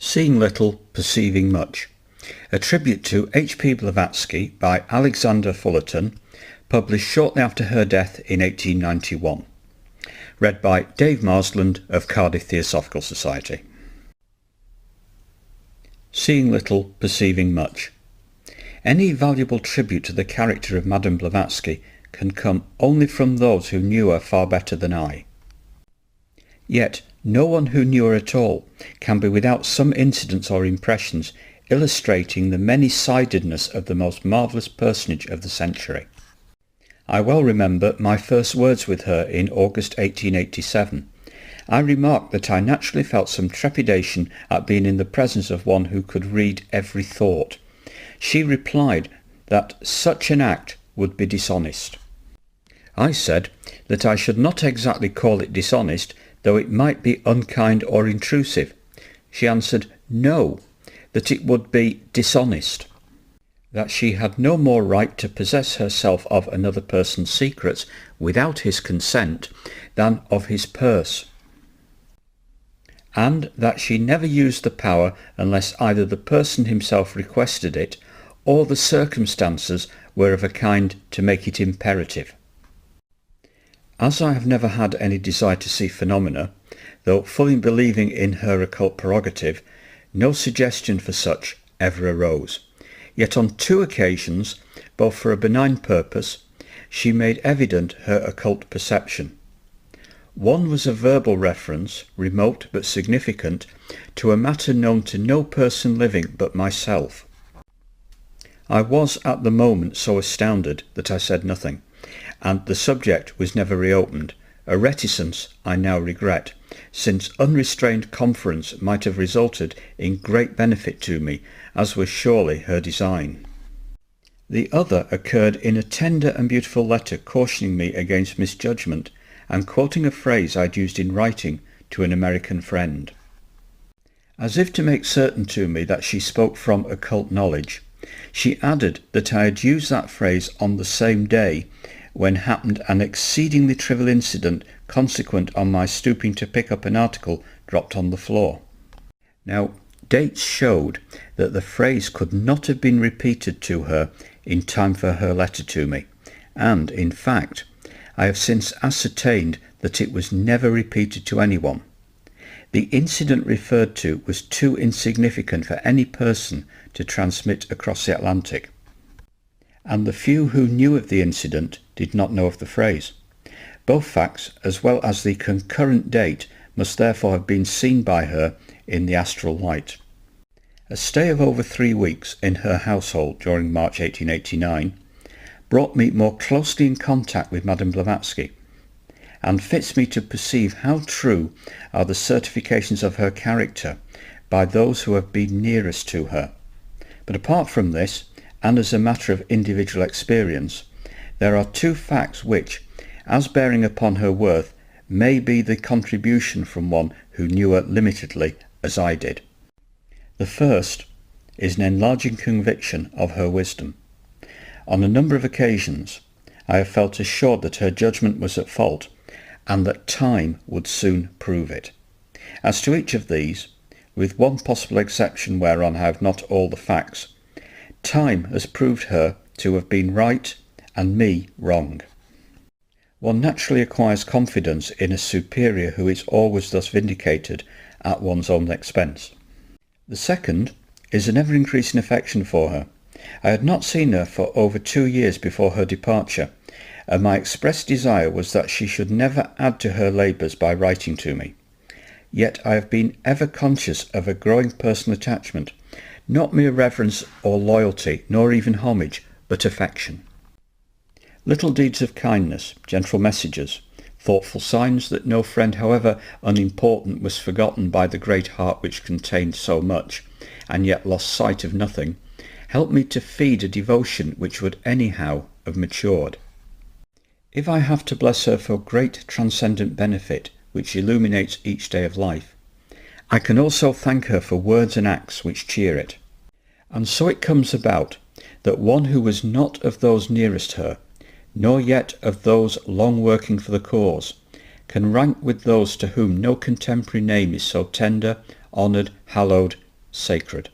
Seeing Little, Perceiving Much. A tribute to H P Blavatsky by Alexander Fullerton, published shortly after her death in 1891. Read by Dave Marsland of Cardiff Theosophical Society. Seeing Little, Perceiving Much. Any valuable tribute to the character of Madame Blavatsky can come only from those who knew her far better than I. Yet no one who knew her at all can be without some incidents or impressions illustrating the many-sidedness of the most marvellous personage of the century. I well remember my first words with her in August 1887. I remarked that I naturally felt some trepidation at being in the presence of one who could read every thought. She replied that such an act would be dishonest. I said that I should not exactly call it dishonest, though it might be unkind or intrusive. She answered no, that it would be dishonest, that she had no more right to possess herself of another person's secrets without his consent than of his purse, and that she never used the power unless either the person himself requested it or the circumstances were of a kind to make it imperative. As I have never had any desire to see phenomena, though fully believing in her occult prerogative, no suggestion for such ever arose. Yet on two occasions, both for a benign purpose, she made evident her occult perception. One was a verbal reference, remote but significant, to a matter known to no person living but myself. I was at the moment so astounded that I said nothing, and the subject was never reopened, a reticence I now regret, since unrestrained conference might have resulted in great benefit to me, as was surely her design. The other occurred in a tender and beautiful letter cautioning me against misjudgment, and quoting a phrase I'd used in writing to an American friend. As if to make certain to me that she spoke from occult knowledge, she added that I had used that phrase on the same day when happened an exceedingly trivial incident consequent on my stooping to pick up an article dropped on the floor. Now, dates showed that the phrase could not have been repeated to her in time for her letter to me, and, in fact, I have since ascertained that it was never repeated to anyone. The incident referred to was too insignificant for any person to transmit across the Atlantic, and the few who knew of the incident did not know of the phrase. Both facts, as well as the concurrent date, must therefore have been seen by her in the astral light. A stay of over 3 weeks in her household during March 1889 brought me more closely in contact with Madame Blavatsky, and fits me to perceive how true are the certifications of her character by those who have been nearest to her. But apart from this, and as a matter of individual experience, there are two facts which, as bearing upon her worth, may be the contribution from one who knew her limitedly as I did. The first is an enlarging conviction of her wisdom. On a number of occasions I have felt assured that her judgment was at fault, and that time would soon prove it. As to each of these, with one possible exception whereon I have not all the facts, time has proved her to have been right and me wrong. One naturally acquires confidence in a superior who is always thus vindicated at one's own expense. The second is an ever-increasing affection for her. I had not seen her for over 2 years before her departure, and my express desire was that she should never add to her labours by writing to me. Yet I have been ever conscious of a growing personal attachment, not mere reverence or loyalty, nor even homage, but affection. Little deeds of kindness, gentle messages, thoughtful signs that no friend, however unimportant, was forgotten by the great heart which contained so much, and yet lost sight of nothing, helped me to feed a devotion which would anyhow have matured. If I have to bless her for great transcendent benefit which illuminates each day of life, I can also thank her for words and acts which cheer it. And so it comes about that one who was not of those nearest her, nor yet of those long working for the cause, can rank with those to whom no contemporary name is so tender, honoured, hallowed, sacred.